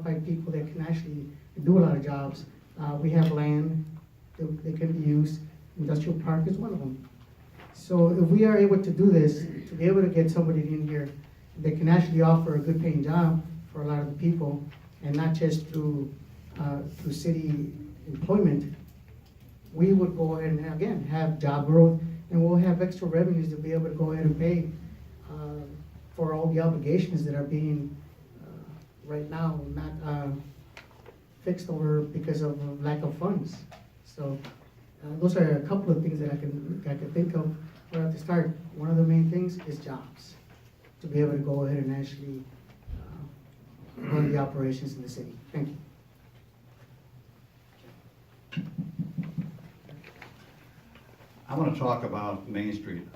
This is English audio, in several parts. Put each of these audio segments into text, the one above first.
qualified people that can actually do a lot of jobs. We have land that can be used. Industrial park is one of them. So if we are able to do this, to be able to get somebody in here that can actually offer a good paying job for a lot of the people, and not just through city employment, we would go ahead and again have job growth, and we'll have extra revenues to be able to go ahead and pay for all the obligations that are being right now not fixed over because of lack of funds. So those are a couple of things that I could think of right at the start. One of the main things is jobs, to be able to go ahead and actually run the operations in the city. Thank you. I want to talk about Main Street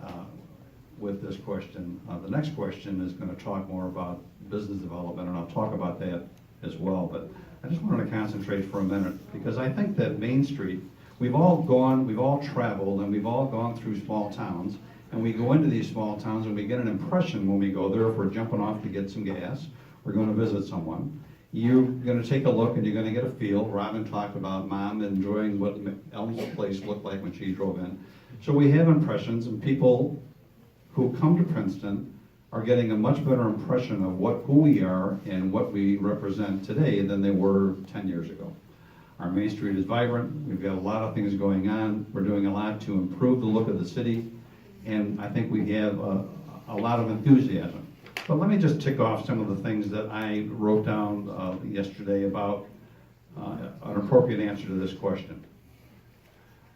with this question. The next question is going to talk more about business development, and I'll talk about that as well. But I just wanted to concentrate for a minute, because I think that Main Street, we've all traveled, and we've all gone through small towns, and we go into these small towns and we get an impression when we go there, if we're jumping off to get some gas, we're going to visit someone. You're going to take a look and you're going to get a feel. Robin talked about Mom enjoying what Elm's place looked like when she drove in. So we have impressions, and people who come to Princeton are getting a much better impression of who we are and what we represent today than they were 10 years ago. Our Main Street is vibrant. We've got a lot of things going on. We're doing a lot to improve the look of the city, and I think we have a lot of enthusiasm. But let me just tick off some of the things that I wrote down yesterday about an appropriate answer to this question.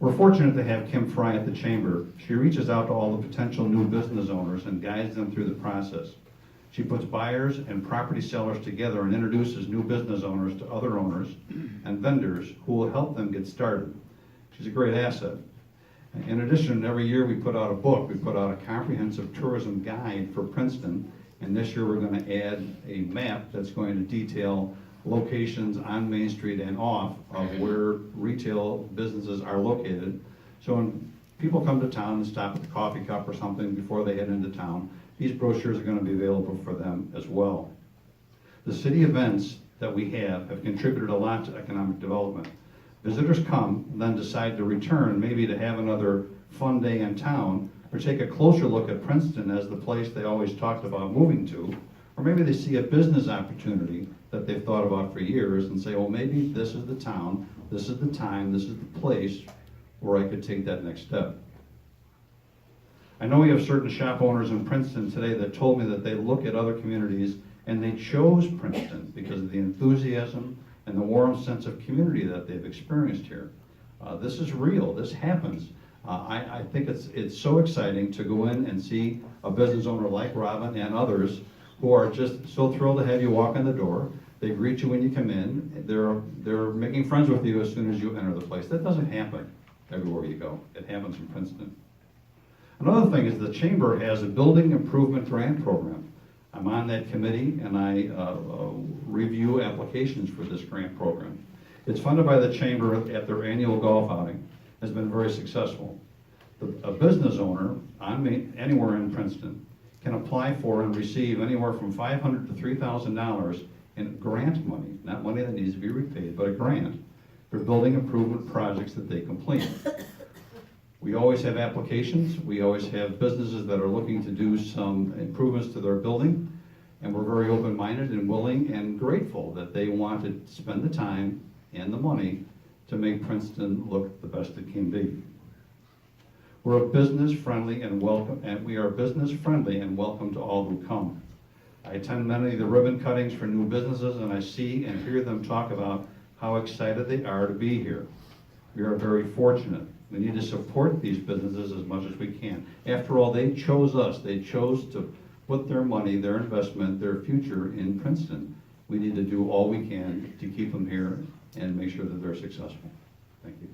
We're fortunate to have Kim Fry at the Chamber. She reaches out to all the potential new business owners and guides them through the process. She puts buyers and property sellers together and introduces new business owners to other owners and vendors who will help them get started. She's a great asset. In addition, every year we put out a book. We put out a comprehensive tourism guide for Princeton, and this year we're going to add a map that's going to detail locations on Main Street and off of where retail businesses are located. So when people come to town and stop at the coffee cup or something before they head into town, these brochures are going to be available for them as well. The city events that we have contributed a lot to economic development. Visitors come and then decide to return, maybe to have another fun day in town, or take a closer look at Princeton as the place they always talked about moving to, or maybe they see a business opportunity that they've thought about for years and say, well, maybe this is the town, this is the time, this is the place where I could take that next step. I know we have certain shop owners in Princeton today that told me that they look at other communities and they chose Princeton because of the enthusiasm and the warm sense of community that they've experienced here. This is real, this happens. I think it's so exciting to go in and see a business owner like Robin and others who are just so thrilled to have you walk in the door. They greet you when you come in. They're making friends with you as soon as you enter the place. That doesn't happen everywhere you go. It happens in Princeton. Another thing is the Chamber has a building improvement grant program. I'm on that committee, and I review applications for this grant program. It's funded by the Chamber at their annual golf outing. Has been very successful. A business owner anywhere in Princeton can apply for and receive anywhere from $500 to $3,000 in grant money, not money that needs to be repaid, but a grant for building improvement projects that they complete. We always have applications. We always have businesses that are looking to do some improvements to their building, and we're very open-minded and willing and grateful that they want to spend the time and the money to make Princeton look the best it can be. We're business-friendly and welcome, and we are business-friendly and welcome to all who come. I attend many of the ribbon cuttings for new businesses, and I see and hear them talk about how excited they are to be here. We are very fortunate. We need to support these businesses as much as we can. After all, they chose us. They chose to put their money, their investment, their future in Princeton. We need to do all we can to keep them here and make sure that they're successful. Thank you.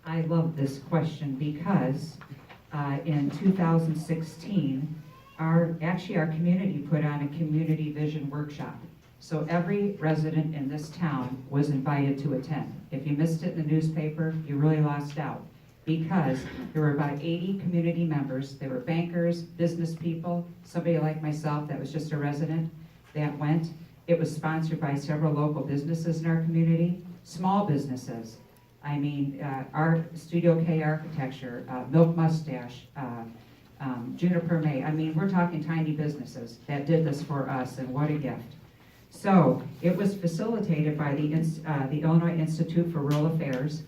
I love this question because in 2016, our community put on a community vision workshop. So every resident in this town was invited to attend. If you missed it in the newspaper, you really lost out, because there were about 80 community members. They were bankers, business people, somebody like myself that was just a resident, that went. It was sponsored by several local businesses in our community, small businesses. I mean, our Studio K Architecture, Milk Mustache, Juniper May. I mean, we're talking tiny businesses that did this for us, and what a gift. So it was facilitated by the Illinois Institute for Rural Affairs.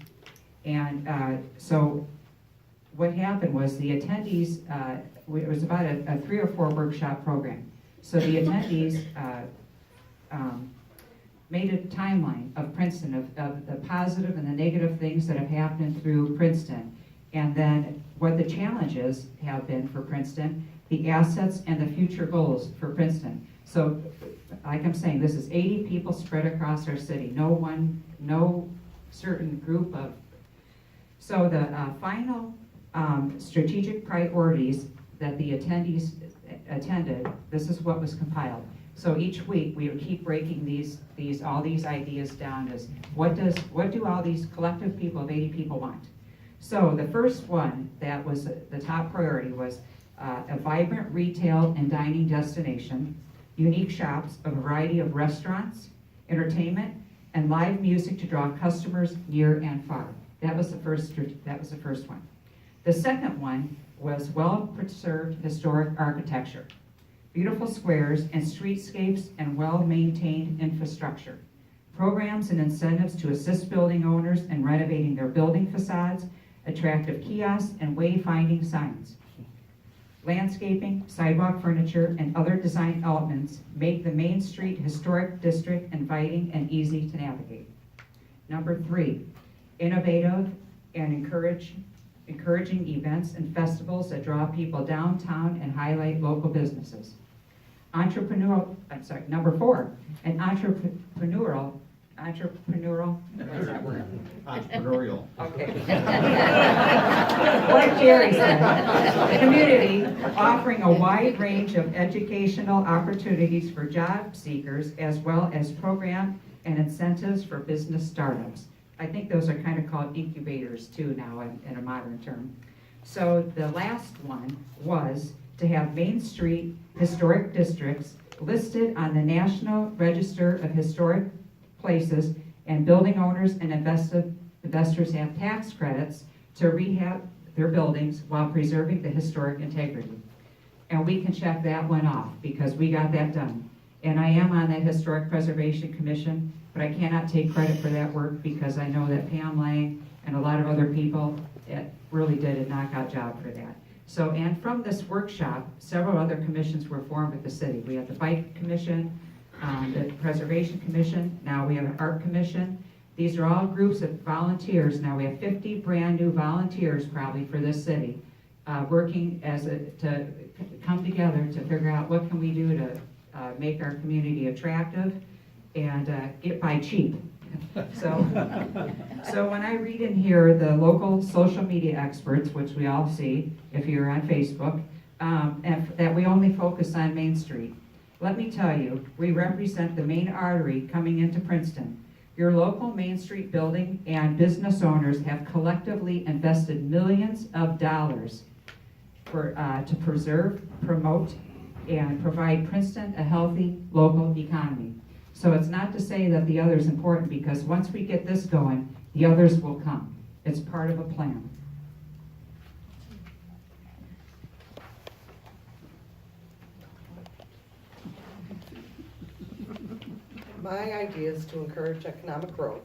And so what happened was the attendees, it was about a 3 or 4 workshop program. So the attendees made a timeline of Princeton, of the positive and the negative things that have happened through Princeton. And then what the challenges have been for Princeton, the assets and the future goals for Princeton. So like I'm saying, this is 80 people spread across our city, no certain group of. So the final strategic priorities that the attendees attended, this is what was compiled. So each week we would keep breaking all these ideas down as what do all these collective people of 80 people want? So the first one that was the top priority was a vibrant retail and dining destination, unique shops, a variety of restaurants, entertainment, and live music to draw customers near and far. That was the first one. The second one was well-preserved historic architecture, beautiful squares and streetscapes and well-maintained infrastructure, programs and incentives to assist building owners in renovating their building facades, attractive kiosks and wayfinding signs. Landscaping, sidewalk furniture, and other design elements make the Main Street Historic District inviting and easy to navigate. Number 3, innovative and encouraging events and festivals that draw people downtown and highlight local businesses. Number 4, an entrepreneurial, what's that word? Entrepreneurial. Okay. Like Jerry said, community offering a wide range of educational opportunities for job seekers as well as program and incentives for business startups. I think those are kind of called incubators too now in a modern term. So the last one was to have Main Street historic districts listed on the National Register of Historic Places, and building owners and investors have tax credits to rehab their buildings while preserving the historic integrity. And we can check that one off because we got that done. And I am on that Historic Preservation Commission, but I cannot take credit for that work because I know that Pam Lang and a lot of other people really did a knockout job for that. So, and from this workshop, several other commissions were formed at the city. We had the Bike Commission, the Preservation Commission, now we have an Art Commission. These are all groups of volunteers. Now we have 50 brand new volunteers probably for this city, working to come together to figure out what can we do to make our community attractive and get by cheap. So when I read in here the local social media experts, which we all see if you're on Facebook, and that we only focus on Main Street. Let me tell you, we represent the main artery coming into Princeton. Your local Main Street building and business owners have collectively invested millions of dollars to preserve, promote, and provide Princeton a healthy local economy. So it's not to say that the other is important, because once we get this going, the others will come. It's part of a plan. My ideas to encourage economic growth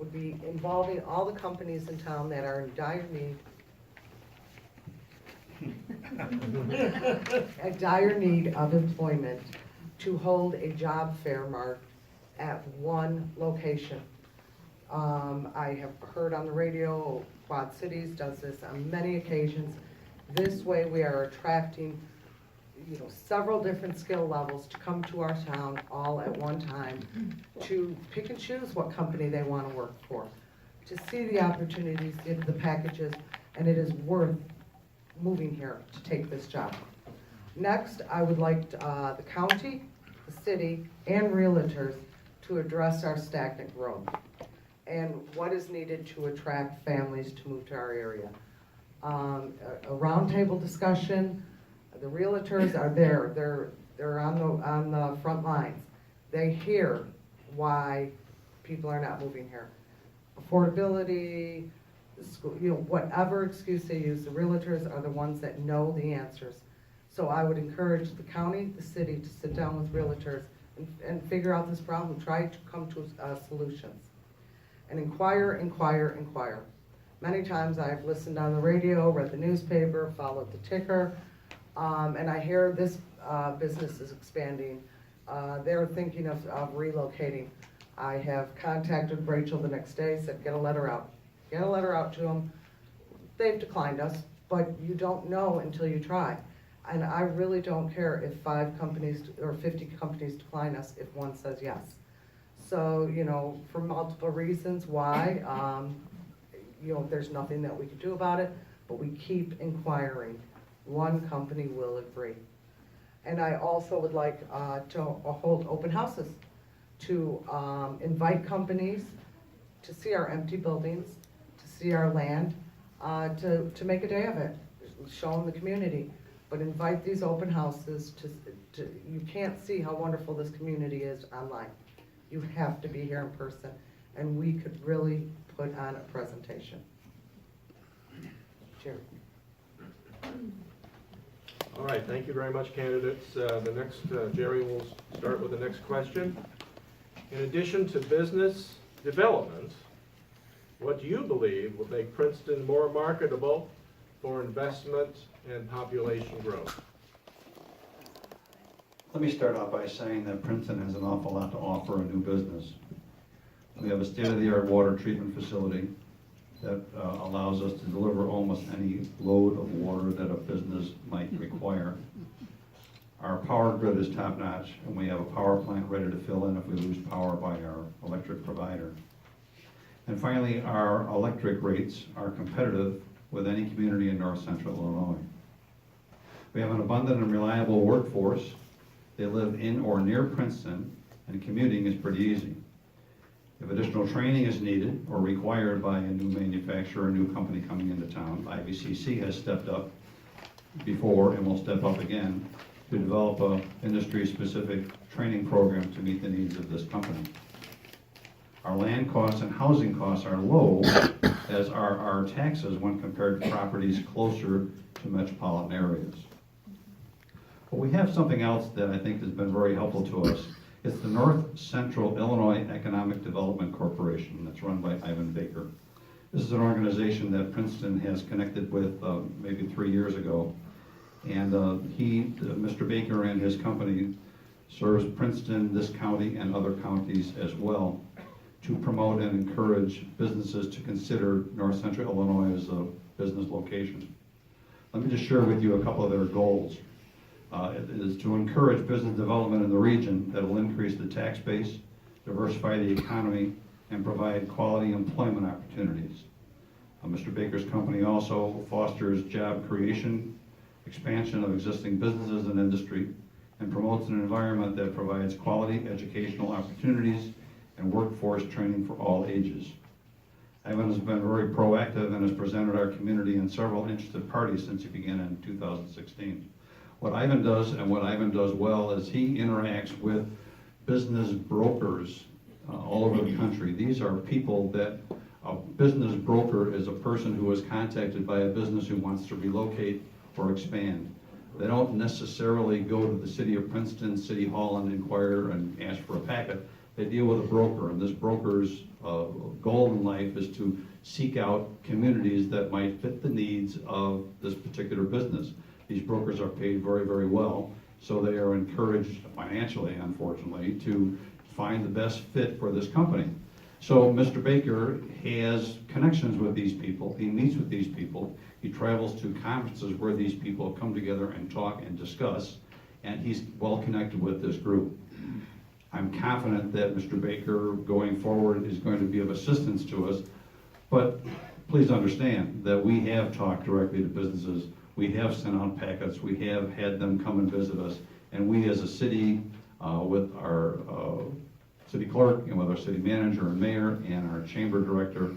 would be involving all the companies in town that are in dire need of employment to hold a job fair mark at one location. I have heard on the radio, Quad Cities does this on many occasions. This way we are attracting several different skill levels to come to our town all at one time to pick and choose what company they want to work for, to see the opportunities, get the packages, and it is worth moving here to take this job. Next, I would like the county, the city, and realtors to address our stagnant growth and what is needed to attract families to move to our area. A roundtable discussion. The realtors are there. They're on the front lines. They hear why people are not moving here. Affordability, school, whatever excuse they use, the realtors are the ones that know the answers. So I would encourage the county, the city to sit down with realtors and figure out this problem, try to come to solutions. And inquire. Many times I've listened on the radio, read the newspaper, followed the ticker, and I hear this business is expanding. They're thinking of relocating. I have contacted Rachel the next day, said get a letter out. Get a letter out to them. They've declined us, but you don't know until you try. And I really don't care if 5 companies or 50 companies decline us if one says yes. So, for multiple reasons why, there's nothing that we can do about it, but we keep inquiring. One company will agree. And I also would like to hold open houses to invite companies to see our empty buildings, to see our land, to make a day of it, show them the community. But invite these open houses you can't see how wonderful this community is online. You have to be here in person, and we could really put on a presentation. Jerry. All right, thank you very much, candidates. Jerry will start with the next question. In addition to business development, what do you believe will make Princeton more marketable for investment and population growth? Let me start off by saying that Princeton has an awful lot to offer a new business. We have a state-of-the-art water treatment facility that allows us to deliver almost any load of water that a business might require. Our power grid is top-notch, and we have a power plant ready to fill in if we lose power by our electric provider. And finally, our electric rates are competitive with any community in north central Illinois. We have an abundant and reliable workforce. They live in or near Princeton, and commuting is pretty easy. If additional training is needed or required by a new manufacturer or new company coming into town, IVCC has stepped up before and will step up again to develop an industry-specific training program to meet the needs of this company. Our land costs and housing costs are low, as are our taxes when compared to properties closer to metropolitan areas. But we have something else that I think has been very helpful to us. It's the North Central Illinois Economic Development Corporation that's run by Ivan Baker. This is an organization that Princeton has connected with maybe 3 years ago. And Mr. Baker and his company serves Princeton, this county, and other counties as well to promote and encourage businesses to consider North Central Illinois as a business location. Let me just share with you a couple of their goals. It is to encourage business development in the region that will increase the tax base, diversify the economy, and provide quality employment opportunities. Mr. Baker's company also fosters job creation, expansion of existing businesses and industry, and promotes an environment that provides quality educational opportunities and workforce training for all ages. Ivan has been very proactive and has presented our community and several interested parties since he began in 2016. What Ivan does and what Ivan does well is he interacts with business brokers all over the country. These are people that a business broker is a person who is contacted by a business who wants to relocate or expand. They don't necessarily go to the city of Princeton, City Hall, and inquire and ask for a packet. They deal with a broker, and this broker's goal in life is to seek out communities that might fit the needs of this particular business. These brokers are paid very, very well, so they are encouraged financially, unfortunately, to find the best fit for this company. So Mr. Baker has connections with these people. He meets with these people. He travels to conferences where these people come together and talk and discuss, and he's well connected with this group. I'm confident that Mr. Baker, going forward, is going to be of assistance to us, but please understand that we have talked directly to businesses. We have sent out packets. We have had them come and visit us, and we as a city, with our city clerk and with our city manager and mayor and our chamber director,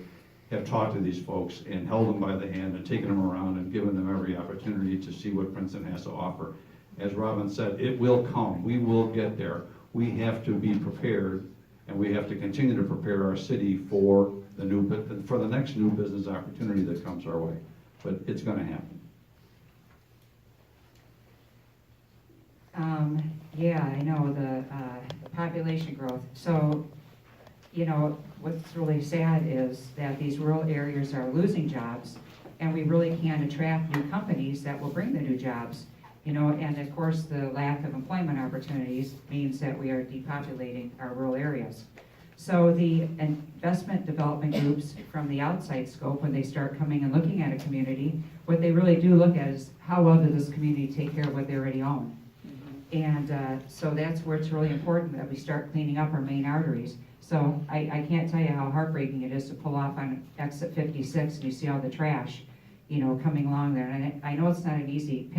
have talked to these folks and held them by the hand and taken them around and given them every opportunity to see what Princeton has to offer. as Robin said, it will come. We will get there. We have to be prepared, and we have to continue to prepare our city for the next new business opportunity that comes our way. But it's going to happen. Yeah, I know, the population growth. So, you know, what's really sad is that these rural areas are losing jobs, and we really can't attract new companies that will bring the new jobs. You know, and of course, the lack of employment opportunities means that we are depopulating our rural areas. So the investment development groups from the outside scope, when they start coming and looking at a community, what they really do look at is how well does this community take care of what they already own. And so that's where it's really important that we start cleaning up our main arteries. So I can't tell you how heartbreaking it is to pull off on exit 56 and you see all the trash, you know, coming along there. And I know it's not an easy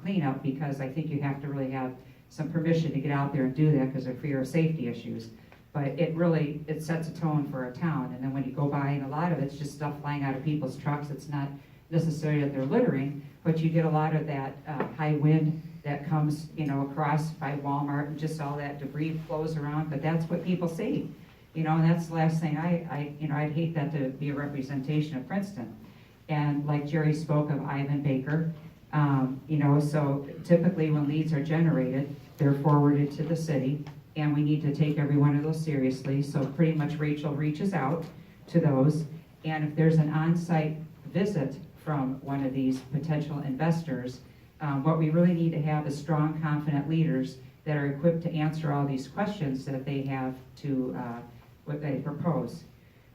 cleanup, because I think you have to really have some permission to get out there and do that because of fear of safety issues. But it sets a tone for a town. And then when you go by, and a lot of it's just stuff flying out of people's trucks. It's not necessarily that they're littering, but you get a lot of that high wind that comes, you know, across by Walmart, and just all that debris flows around. But that's what people see, you know, and that's the last thing I'd hate that to be a representation of Princeton. And like Jerry spoke of Ivan Baker, you know, so typically when leads are generated, they're forwarded to the city, and we need to take every one of those seriously. So pretty much Rachel reaches out to those, and if there's an on-site visit from one of these potential investors, what we really need to have is strong, confident leaders that are equipped to answer all these questions that they have to what they propose.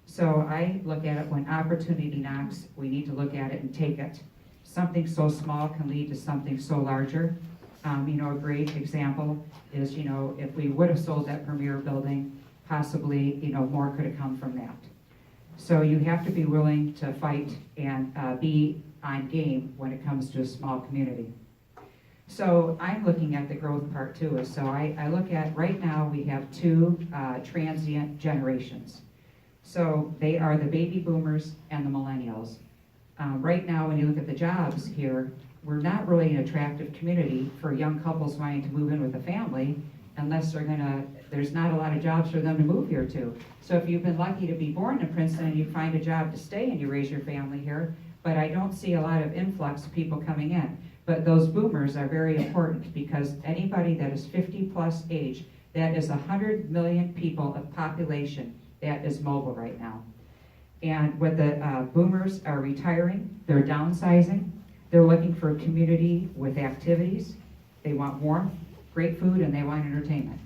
So I look at it, when opportunity knocks, we need to look at it and take it. Something so small can lead to something so larger. You know, a great example is, you know, if we would have sold that Premier building, possibly, you know, more could have come from that. So you have to be willing to fight and be on game when it comes to a small community. So I'm looking at the growth part too. So I look at, right now we have two transient generations. So they are the baby boomers and the millennials. Right now, when you look at the jobs here, we're not really an attractive community for young couples wanting to move in with a family, unless there's not a lot of jobs for them to move here to. So if you've been lucky to be born in Princeton and you find a job to stay and you raise your family here, but I don't see a lot of influx of people coming in. But those boomers are very important, because anybody that is 50 plus age, that is 100 million people of population that is mobile right now. And when the boomers are retiring, they're downsizing, they're looking for a community with activities, they want warmth, great food, and they want entertainment.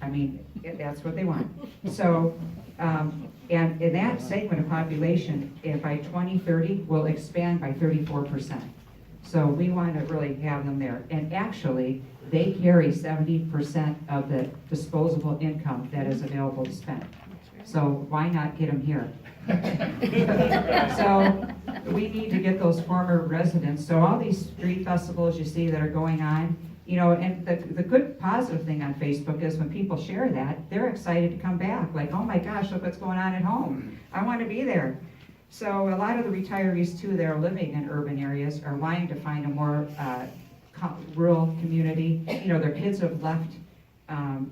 I mean, that's what they want. So, and in that segment of population, by 2030, will expand by 34%. So we want to really have them there. And actually, they carry 70% of the disposable income that is available to spend. So why not get them here? So we need to get those former residents. So all these street festivals you see that are going on, you know, and the good positive thing on Facebook is when people share that, they're excited to come back. Like, oh my gosh, look what's going on at home. I want to be there. So a lot of the retirees too that are living in urban areas are wanting to find a more rural community. You know, their kids have left.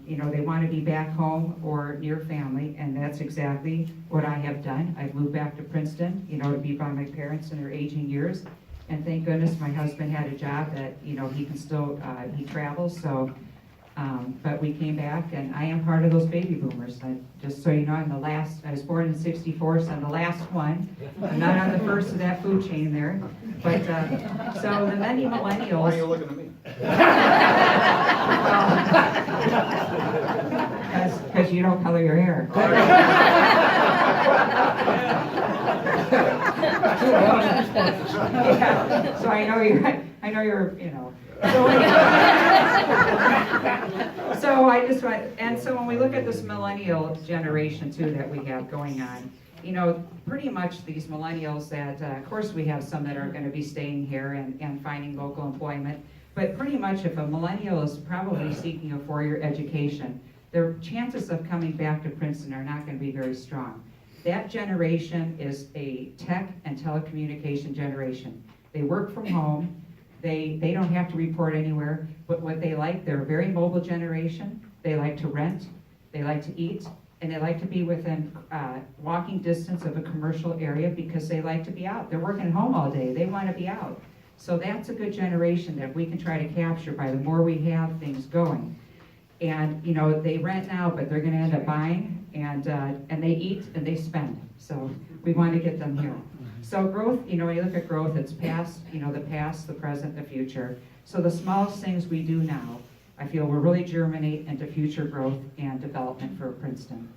You know, they want to be back home or near family, and that's exactly what I have done. I've moved back to Princeton, you know, to be by my parents in their aging years. And thank goodness my husband had a job that, you know, he can still, he travels, so, but we came back, and I am part of those baby boomers. Just so you know, I'm the last, I was born in '64, so I'm the last one. I'm not on the first of that food chain there. But, so the many millennials. Why are you looking at me? Because you don't color your hair. Yeah, so I know you're, you know. So I just want, and so when we look at this millennial generation too that we have going on, you know, pretty much these millennials that, of course we have some that are going to be staying here and finding local employment, but pretty much if a millennial is probably seeking a 4-year education, their chances of coming back to Princeton are not going to be very strong. That generation is a tech and telecommunication generation. They work from home, They don't have to report anywhere, but what they like, they're a very mobile generation. They like to rent, they like to eat, and they like to be within walking distance of a commercial area because they like to be out. They're working at home all day, they want to be out. So that's a good generation that we can try to capture by the more we have things going. And, you know, they rent now, but they're gonna end up buying, and they eat and they spend. So we want to get them here. So growth, you know, when you look at growth, it's past, you know, the past, the present, the future. So the smallest things we do now, I feel will really germinate into future growth and development for Princeton.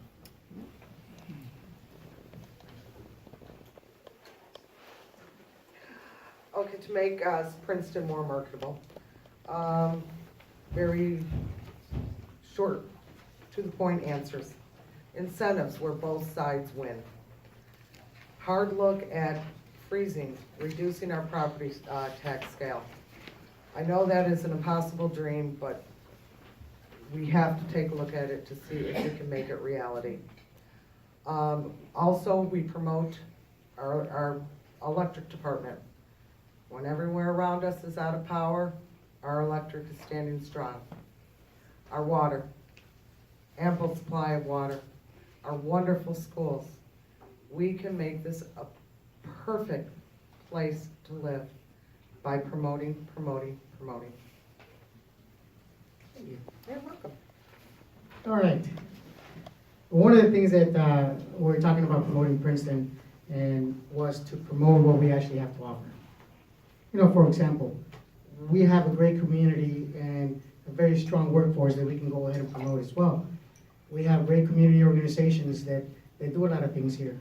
Okay, to make Princeton more marketable, very short, to the point answers. Incentives where both sides win. Hard look at freezing, reducing our property tax scale. I know that is an impossible dream, but we have to take a look at it to see if we can make it reality. Also, we promote our electric department. When everywhere around us is out of power, our electric is standing strong. Our water, ample supply of water, our wonderful schools. We can make this a perfect place to live by promoting. You're welcome. All right. One of the things that we're talking about promoting Princeton and was to promote what we actually have to offer. You know, for example, we have a great community and a very strong workforce that we can go ahead and promote as well. We have great community organizations that do a lot of things here.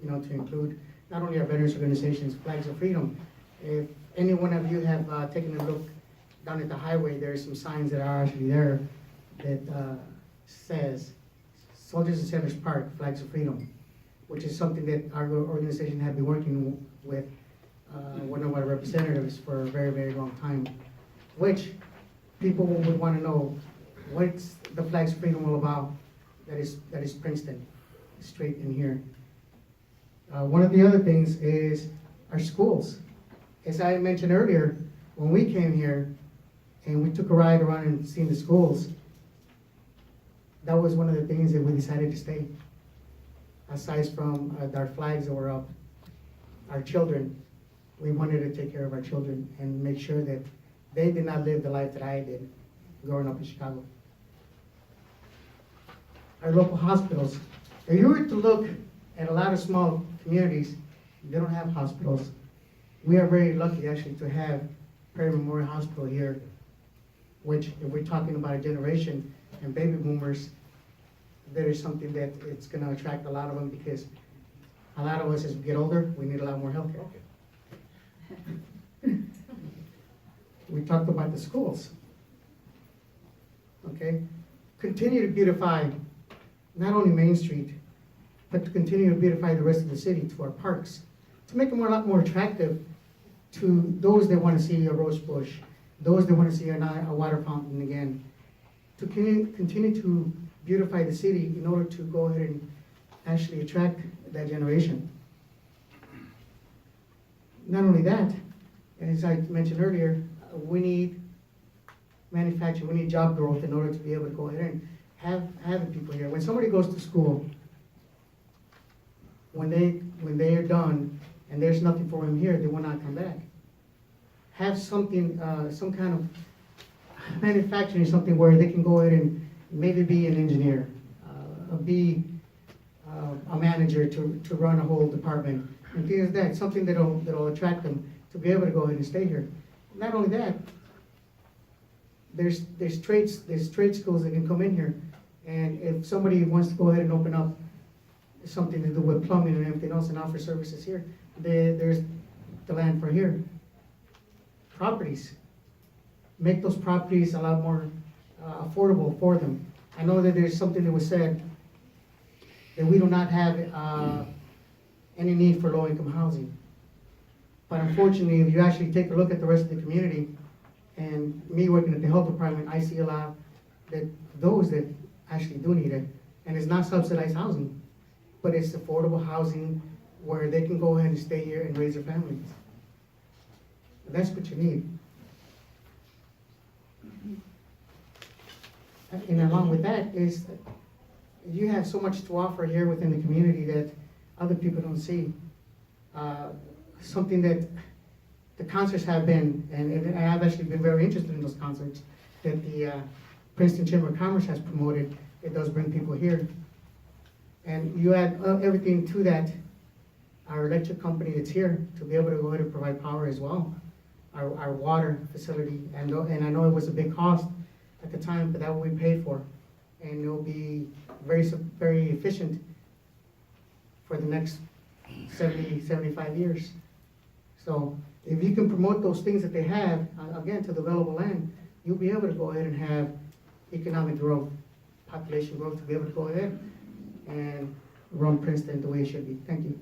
You know, to include not only our veterans organizations, Flags of Freedom. If any one of you have taken a look down at the highway, there are some signs that are actually there that says Soldiers and Sailors Park, Flags of Freedom, which is something that our organization had been working with one of our representatives for a very, very long time, which people would want to know what's the Flags of Freedom all about. That is Princeton, straight in here. One of the other things is our schools. As I mentioned earlier, when we came here and we took a ride around and seen the schools, that was one of the things that we decided to stay. Aside from our flags that were up, our children, we wanted to take care of our children and make sure that they did not live the life that I did growing up in Chicago. Our local hospitals. If you were to look at a lot of small communities, they don't have hospitals. We are very lucky actually to have Perry Memorial Hospital here, which if we're talking about a generation and baby boomers, that is something that it's going to attract a lot of them because a lot of us as we get older, we need a lot more health care. We talked about the schools. Okay? Continue to beautify not only Main Street, but to continue to beautify the rest of the city, to our parks, to make them a lot more attractive to those that want to see a rose bush, those that want to see a water fountain again, to continue to beautify the city in order to go ahead and actually attract that generation. Not only that, as I mentioned earlier, we need manufacturing, we need job growth in order to be able to go ahead and have the people here. When somebody goes to school, when they are done and there's nothing for them here, they will not come back. Have something, some kind of manufacturing, something where they can go ahead and maybe be an engineer, be a manager to run a whole department, and things like that. Something that'll attract them to be able to go ahead and stay here. Not only that, there's trade schools that can come in here, and if somebody wants to go ahead and open up something to do with plumbing and everything else and offer services here, there's the land for here. Properties. Make those properties a lot more affordable for them. I know that there's something that was said that we do not have any need for low-income housing. But unfortunately, if you actually take a look at the rest of the community, and me working at the health department, I see a lot that those that actually do need it, and it's not subsidized housing, but it's affordable housing where they can go ahead and stay here and raise their families. That's what you need. And along with that is that you have so much to offer here within the community that other people don't see. Something that the concerts have been, and I've actually been very interested in those concerts, that the Princeton Chamber of Commerce has promoted. It does bring people here. And you add everything to that, our electric company that's here to be able to go ahead and provide power as well. Our water facility, and I know it was a big cost at the time, but that will be paid for. And it'll be very efficient for the next 70, 75 years. So if you can promote those things that they have, again, to the available land, you'll be able to go ahead and have economic growth, population growth, to be able to go ahead and run Princeton the way it should be. Thank you.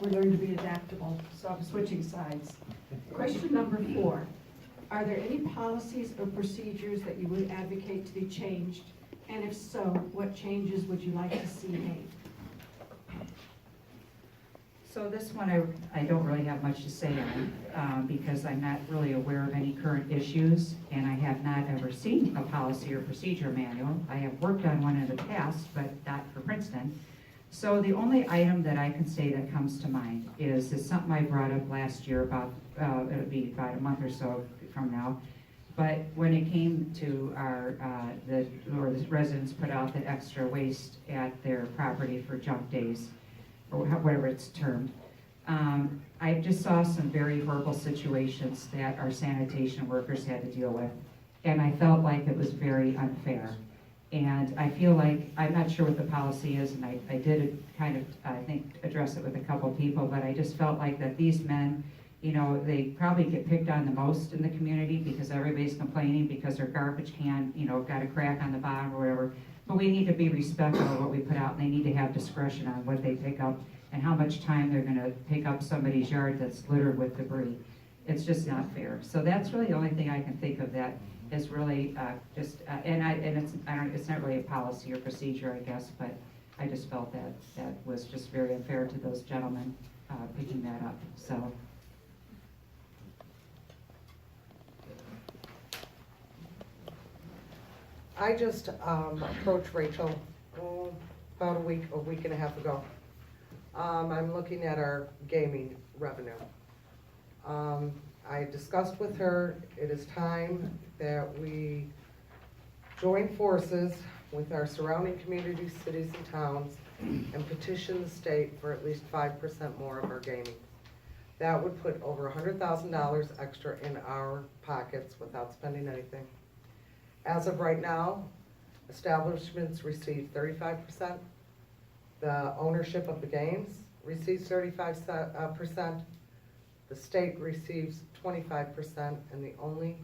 We learn to be adaptable, so I'm switching sides. Question number 4. Are there any policies or procedures that you would advocate to be changed? And if so, what changes would you like to see made? So this one, I don't really have much to say on, because I'm not really aware of any current issues, and I have not ever seen a policy or procedure manual. I have worked on one in the past, but not for Princeton. So the only item that I can say that comes to mind is something I brought up last year about, it'll be about a month or so from now. But when it came to the residents put out the extra waste at their property for junk days, or whatever it's termed, I just saw some very horrible situations that our sanitation workers had to deal with. And I felt like it was very unfair. And I feel like, I'm not sure what the policy is, and I did kind of, I think, address it with a couple of people, but I just felt like that these men, you know, they probably get picked on the most in the community because everybody's complaining because their garbage can, you know, got a crack on the bottom or whatever. But we need to be respectful of what we put out, and they need to have discretion on what they pick up and how much time they're gonna pick up somebody's yard that's littered with debris. It's just not fair. So that's really the only thing I can think of that is really it's not really a policy or procedure, I guess, but I just felt that was just very unfair to those gentlemen picking that up. So. I just approached Rachel about a week and a half ago. I'm looking at our gaming revenue. I discussed with her, it is time that we join forces with our surrounding communities, cities, and towns and petition the state for at least 5% more of our gaming. That would put over $100,000 extra in our pockets without spending anything. As of right now, establishments receive 35%. The ownership of the games receives 35%. The state receives 25%, and the only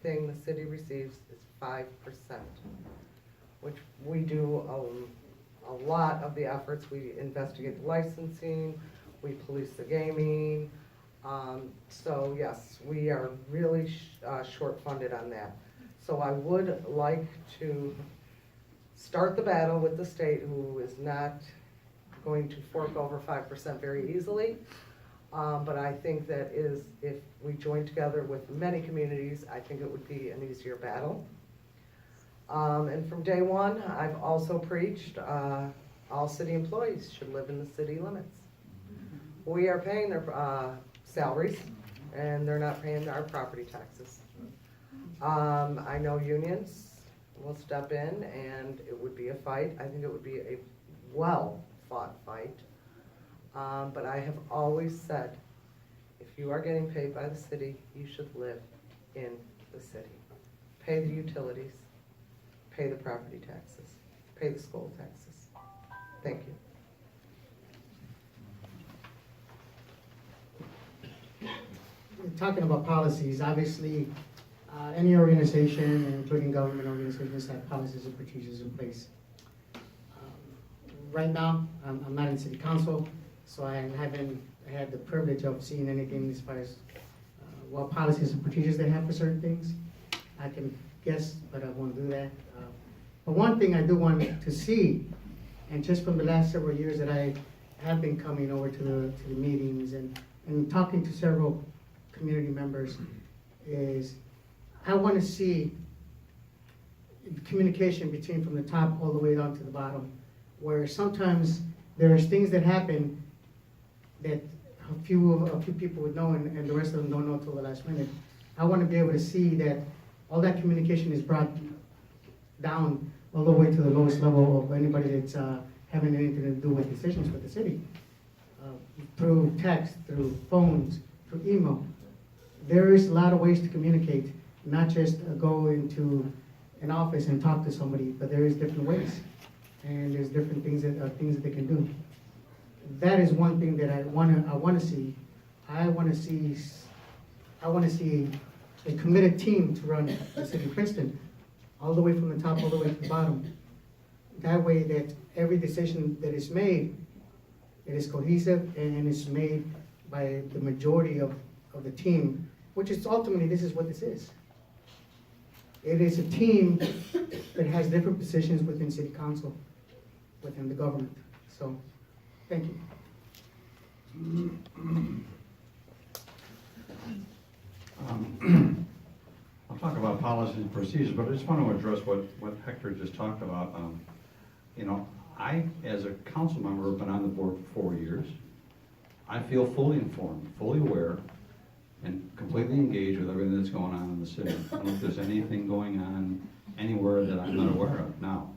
thing the city receives is 5%, which we do a lot of the efforts. We investigate the licensing, we police the gaming. So yes, we are really short-funded on that. So I would like to start the battle with the state, who is not going to fork over 5% very easily. But I think that if we join together with many communities, I think it would be an easier battle. And from day one, I've also preached all city employees should live in the city limits. We are paying their salaries, and they're not paying our property taxes. I know unions will step in, and it would be a fight. I think it would be a well-fought fight. But I have always said, if you are getting paid by the city, you should live in the city. Pay the utilities, pay the property taxes, pay the school taxes. Thank you. Talking about policies, obviously, any organization, including government organizations, have policies and procedures in place. Right now, I'm not in city council, so I haven't had the privilege of seeing anything as far as what policies and procedures they have for certain things. I can guess, but I won't do that. But one thing I do want to see, and just from the last several years that I have been coming over to the meetings and talking to several community members, is I want to see communication between from the top all the way down to the bottom, where sometimes there's things that happen that a few people would know and the rest of them don't know until the last minute. I want to be able to see that all that communication is brought down all the way to the lowest level of anybody that's having anything to do with decisions for the city. Through text, through phones, through email. There is a lot of ways to communicate, not just go into an office and talk to somebody, but there is different ways. And there's different things that they can do. That is one thing that I want to see. I want to see a committed team to run the city of Princeton, all the way from the top, all the way to the bottom. That way that every decision that is made, it is cohesive and is made by the majority of the team, which is ultimately, this is what this is. It is a team that has different positions within city council, within the government. So, thank you. I'll talk about policies and procedures, but I just want to address what Hector just talked about. You know, I, as a council member, have been on the board for 4 years. I feel fully informed, fully aware, and completely engaged with everything that's going on in the city. I don't know if there's anything going on anywhere that I'm not aware of now.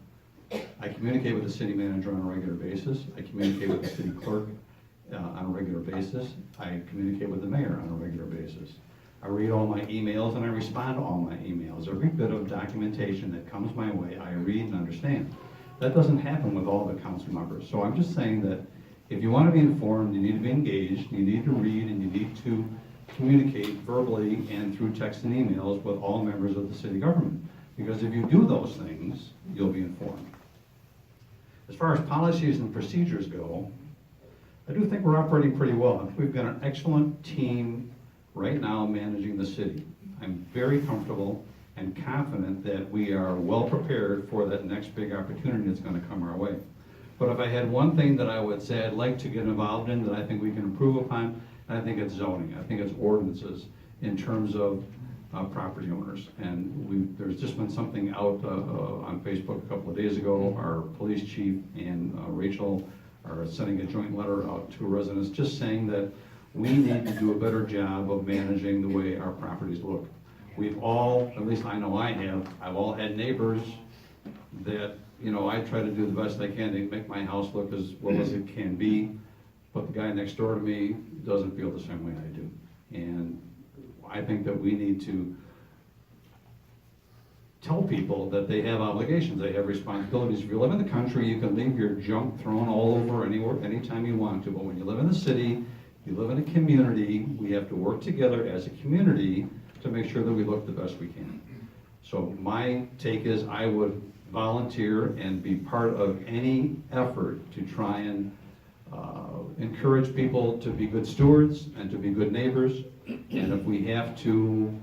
I communicate with the city manager on a regular basis. I communicate with the city clerk on a regular basis. I communicate with the mayor on a regular basis. I read all my emails and I respond to all my emails. Every bit of documentation that comes my way, I read and understand. That doesn't happen with all the council members. So I'm just saying that if you want to be informed, you need to be engaged, you need to read, and you need to communicate verbally and through text and emails with all members of the city government. Because if you do those things, you'll be informed. As far as policies and procedures go, I do think we're operating pretty well. We've got an excellent team right now managing the city. I'm very comfortable and confident that we are well prepared for that next big opportunity that's going to come our way. But if I had one thing that I would say I'd like to get involved in that I think we can improve upon, I think it's zoning. I think it's ordinances in terms of property owners. And there's just been something out on Facebook a couple of days ago. Our police chief and Rachel are sending a joint letter out to residents just saying that we need to do a better job of managing the way our properties look. We've all, at least I know I have, I've all had neighbors that, you know, I try to do the best I can to make my house look as well as it can be, but the guy next door to me doesn't feel the same way I do. And I think that we need to tell people that they have obligations, they have responsibilities. If you live in the country, you can leave your junk thrown all over anywhere, anytime you want to, but when you live in the city, you live in a community, we have to work together as a community to make sure that we look the best we can. So my take is I would volunteer and be part of any effort to try and encourage people to be good stewards and to be good neighbors. And if we have to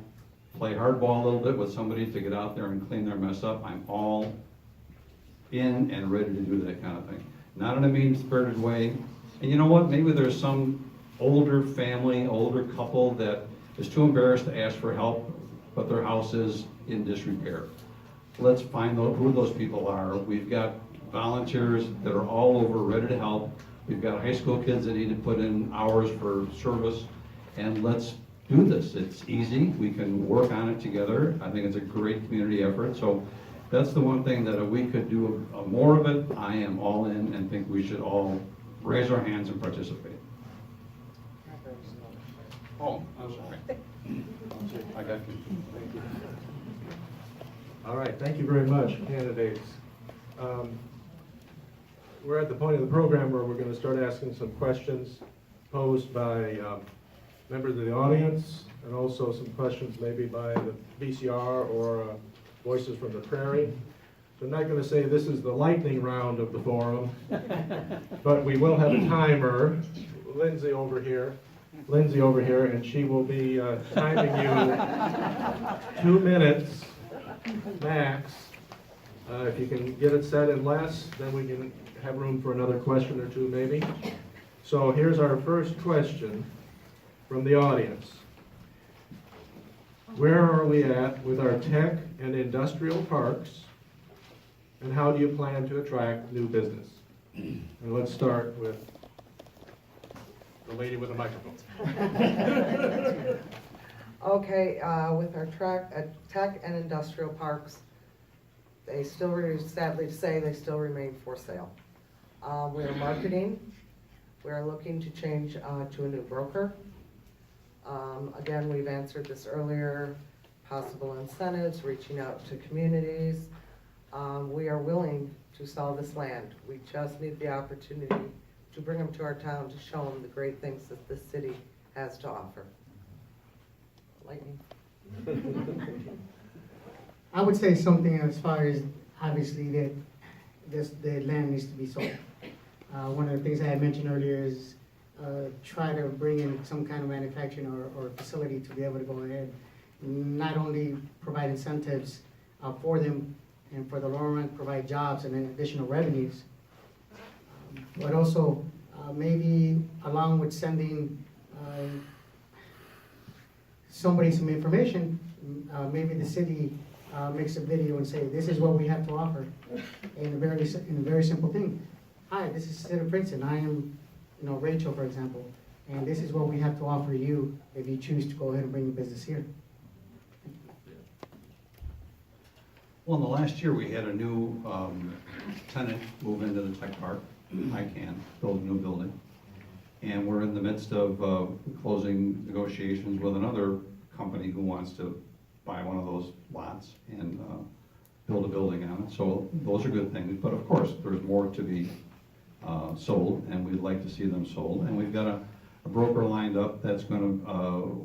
play hardball a little bit with somebody to get out there and clean their mess up, I'm all in and ready to do that kind of thing. Not in a mean-spirited way. And you know what? Maybe there's some older family, older couple that is too embarrassed to ask for help, but their house is in disrepair. Let's find who those people are. We've got volunteers that are all over ready to help. We've got high school kids that need to put in hours for service, and let's do this. It's easy. We can work on it together. I think it's a great community effort. So that's the one thing that if we could do more of it, I am all in and think we should all raise our hands and participate. Oh, I'm sorry. I got you. Thank you. All right, thank you very much, candidates. We're at the point of the program where we're going to start asking some questions posed by members of the audience, and also some questions maybe by the VCR or Voices from the Prairie. So I'm not going to say this is the lightning round of the forum, but we will have a timer. Lindsay over here, and she will be timing you 2 minutes max If you can get it said in less, then we can have room for another question or two maybe. So here's our first question from the audience. Where are we at with our tech and industrial parks? And how do you plan to attract new business? And let's start with the lady with the microphone. Okay, with our tech and industrial parks, they still, sadly to say, they still remain for sale. We are marketing. We are looking to change to a new broker. Again, we've answered this earlier, possible incentives, reaching out to communities. We are willing to sell this land. We just need the opportunity to bring them to our town to show them the great things that this city has to offer. Lightning. I would say something as far as, obviously, that the land needs to be sold. One of the things I had mentioned earlier is try to bring in some kind of manufacturing or facility to be able to go ahead, not only provide incentives for them and for the long run, provide jobs and then additional revenues, but also maybe along with sending somebody some information, maybe the city makes a video and say, this is what we have to offer, in a very simple thing. Hi, this is City of Princeton. I am, Rachel, for example, and this is what we have to offer you if you choose to go ahead and bring your business here. Well, in the last year, we had a new tenant move into the tech park, ICANN, build a new building. And we're in the midst of closing negotiations with another company who wants to buy one of those lots and build a building on it. So those are good things. But of course, there's more to be sold, and we'd like to see them sold. And we've got a broker lined up that's going to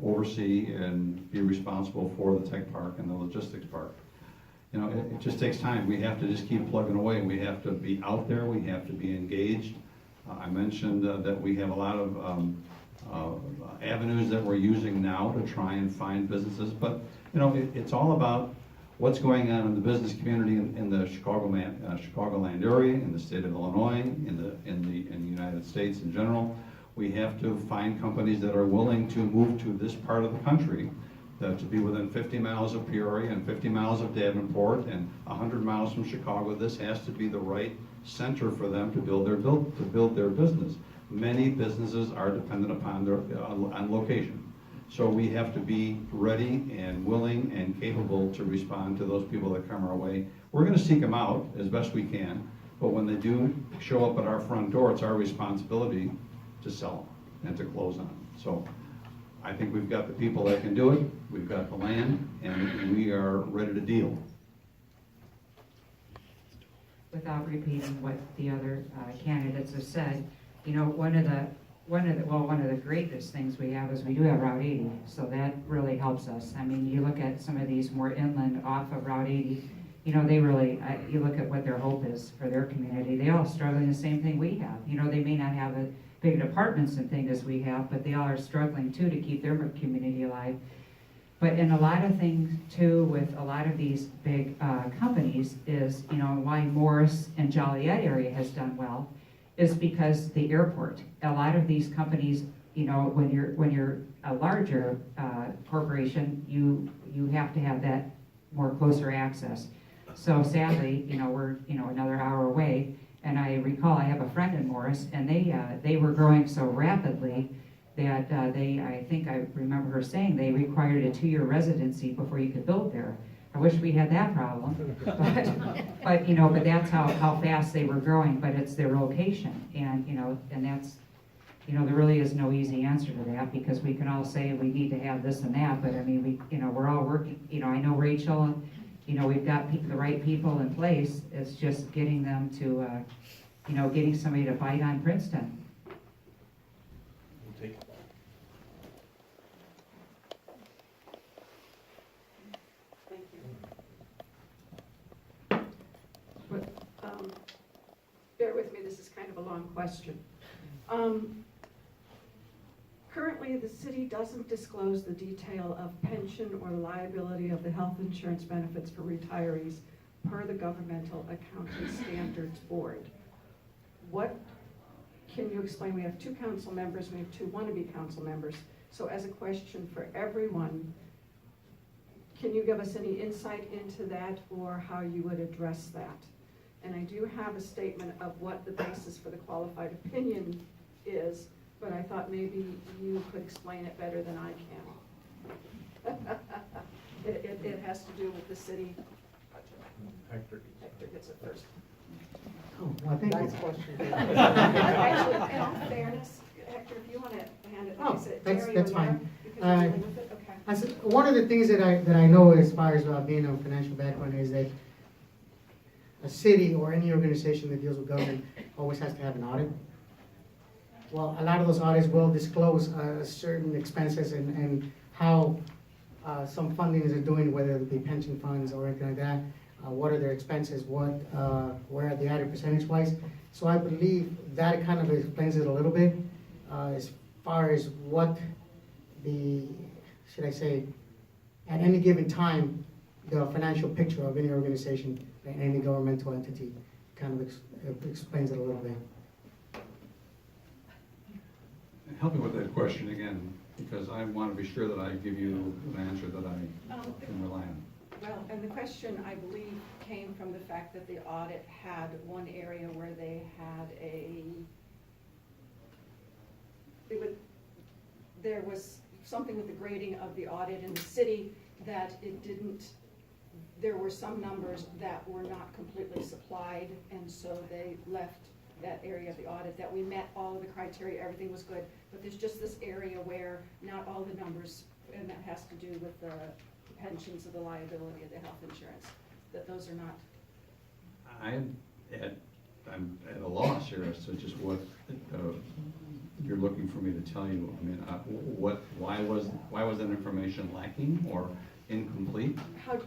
oversee and be responsible for the tech park and the logistics park. It just takes time. We have to just keep plugging away. We have to be out there. We have to be engaged. I mentioned that we have a lot of avenues that we're using now to try and find businesses. But it's all about what's going on in the business community in the Chicagoland area, in the state of Illinois, in the United States in general. We have to find companies that are willing to move to this part of the country, to be within 50 miles of Peoria and 50 miles of Davenport and 100 miles from Chicago. This has to be the right center for them to build their business. Many businesses are dependent upon on location. So we have to be ready and willing and capable to respond to those people that come our way. We're going to seek them out as best we can, but when they do show up at our front door, it's our responsibility to sell them and to close on them. So I think we've got the people that can do it, we've got the land, and we are ready to deal. Without repeating what the other candidates have said, one of the greatest things we have is we do have Route 80, so that really helps us. I mean, you look at some of these more inland off of Route 80, they really, you look at what their hope is for their community. They all struggling the same thing we have. They may not have a big apartments and things as we have, but they all are struggling too to keep their community alive. But in a lot of things too, with a lot of these big companies is, why Morris and Joliet area has done well is because the airport. A lot of these companies, when you're a larger corporation, you have to have that more closer access. So sadly, we're another hour away. And I recall I have a friend in Morris, and they were growing so rapidly that I think I remember her saying they required a 2-year residency before you could build there. I wish we had that problem, but that's how fast they were growing. But it's their location, and that's there really is no easy answer to that, because we can all say we need to have this and that, but I mean we're all working. I know Rachel. We've got the right people in place. It's just getting them to, getting somebody to bite on Princeton. We'll take it. Thank you. But, bear with me, this is kind of a long question. Currently, the city doesn't disclose the detail of pension or liability of the health insurance benefits for retirees per the Governmental Accounting Standards Board. What, can you explain, we have 2 council members, we have 2 wannabe council members. So as a question for everyone, can you give us any insight into that or how you would address that? And I do have a statement of what the basis for the qualified opinion is, but I thought maybe you could explain it better than I can. It has to do with the city budget. Hector. Hector gets it first. Oh, well, thank Nice you. question. Actually, in all fairness, Hector, if you want to hand it, Oh, is it that's- Terry that's or Laura? fine. Because you're dealing with it, okay. I said, one of the things that I know as far as being a financial background is that a city or any organization that deals with government always has to have an audit. Well, a lot of those audits will disclose certain expenses and how some fundings are doing, whether it be pension funds or anything like that. What are their expenses, where are they at percentage-wise? So I believe that kind of explains it a little bit, as far as what the, should I say, at any given time, the financial picture of any organization and any governmental entity kind of explains it a little bit. Help me with that question again, because I want to be sure that I give you an answer that I can rely on. Well, and the question, I believe, came from the fact that the audit had one area where they had there was something with the grading of the audit in the city that it didn't, there were some numbers that were not completely supplied, and so they left that area of the audit, that we met all of the criteria, everything was good, but there's just this area where not all the numbers, and that has to do with the pensions of the liability of the health insurance, that those are not. I'm at a loss here as to just what you're looking for me to tell you. I mean, why was that information lacking or incomplete? How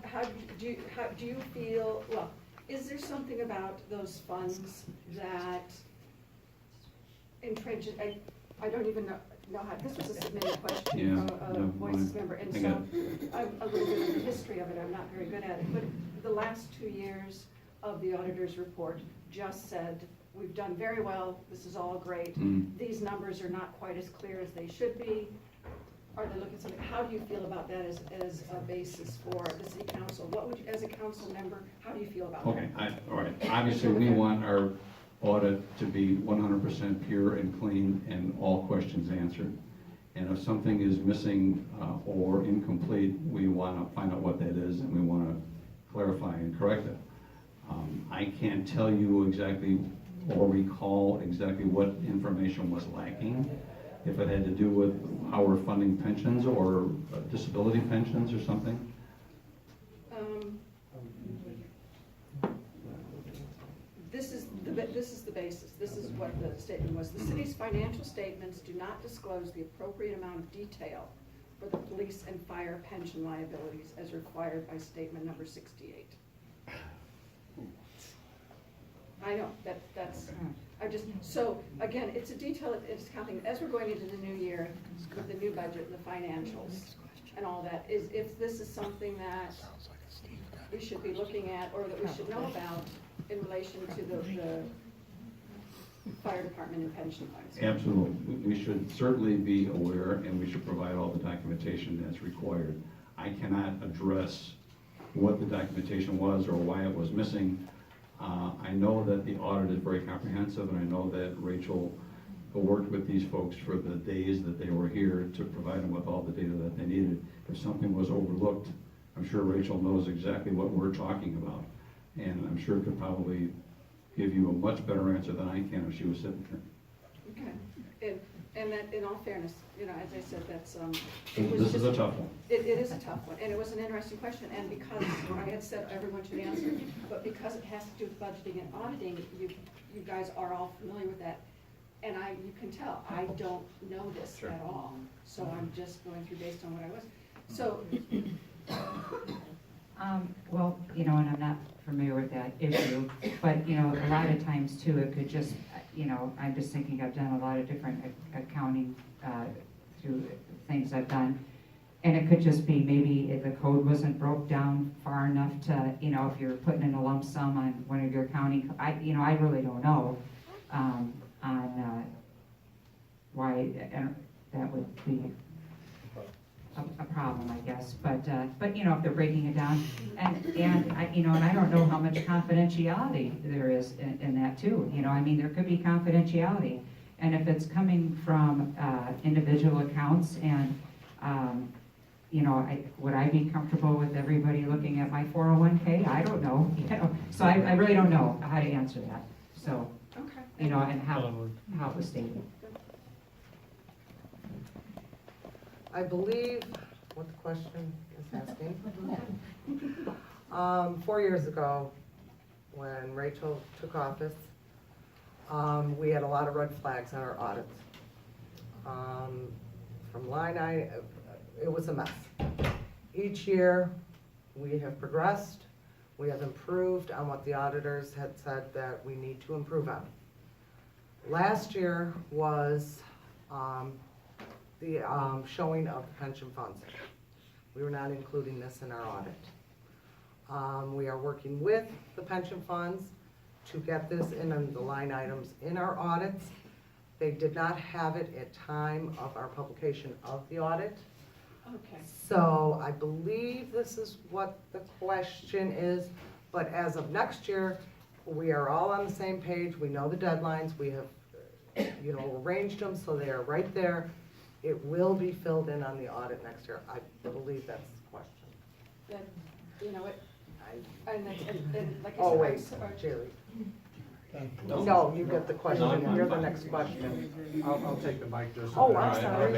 do you feel, well, is there something about those funds that entrench, I don't even know how, this was a submitted question Yeah, from a no, Voices member, and I so got I'm a little bit of the history of it, I'm not very good at it, but the last 2 years of the auditor's report just said, we've done very well, this is all great, these numbers are not quite as clear as they should be. Are they looking at something, how do you feel about that as a basis for the city council? What would you, as a council member, how do you feel about that? Okay, all right. Obviously, we want our audit to be 100% pure and clean and all questions answered. And if something is missing or incomplete, we want to find out what that is and we want to clarify and correct it. I can't tell you exactly or recall exactly what information was lacking. If it had to do with how we're funding pensions or disability pensions or something. This is the basis. This is what the statement was. The city's financial statements do not disclose the appropriate amount of detail for the police and fire pension liabilities as required by statement number 68. I know, that's, so again, it's a detail, it's counting, as we're going into the new year with the new budget and the financials and all that, is if this is something that we should be looking at or that we should know about in relation to the fire department and pension funds. Absolutely. We should certainly be aware and we should provide all the documentation that's required. I cannot address what the documentation was or why it was missing. I know that the audit is very comprehensive, and I know that Rachel worked with these folks for the days that they were here to provide them with all the data that they needed. If something was overlooked, I'm sure Rachel knows exactly what we're talking about, and I'm sure could probably give you a much better answer than I can if she was sitting here. Okay, and that, in all fairness, you know, as I said, that's, This is a tough one. It is a tough one, and it was an interesting question, and because I had said everyone should answer, but because it has to do with budgeting and auditing, you guys are all familiar with that, and you can tell, I don't know this Sure. at all, so I'm just going through based on what I was. So, Well, you know, and I'm not familiar with that issue, but, you know, a lot of times too, it could just, you know, I'm just thinking I've done a lot of different accounting through things I've done. And it could just be maybe if the code wasn't broke down far enough to, you know, if you're putting in a lump sum on one of your county, I really don't know, on, why that would be a problem, I guess, but, you know, if they're breaking it down, and I, you know, and I don't know how much confidentiality there is in that too, you know, I mean, there could be confidentiality, and if it's coming from, individual accounts and, you know, would I be comfortable with everybody looking at my 401K? I don't know, you know, so I really don't know how to answer that, so, Okay. you know, and how it was stated. I believe what the question is asking. 4 years ago, when Rachel took office, we had a lot of red flags on our audits. From line it was a mess. Each year, we have progressed, we have improved on what the auditors had said that we need to improve on. Last year was the showing of the pension funds. We were not including this in our audit. We are working with the pension funds to get this in the line items in our audits. They did not have it at time of our publication of the audit. Okay. So I believe this is what the question is, but as of next year, we are all on the same page. We know the deadlines. We have, you know, arranged them so they are right there. It will be filled in on the audit next year. I believe that's the question. Then, you know what, and like I said. Oh, wait, Jerry. No, you get the question. You're the next question. I'll take the mic just. Oh, I'm sorry.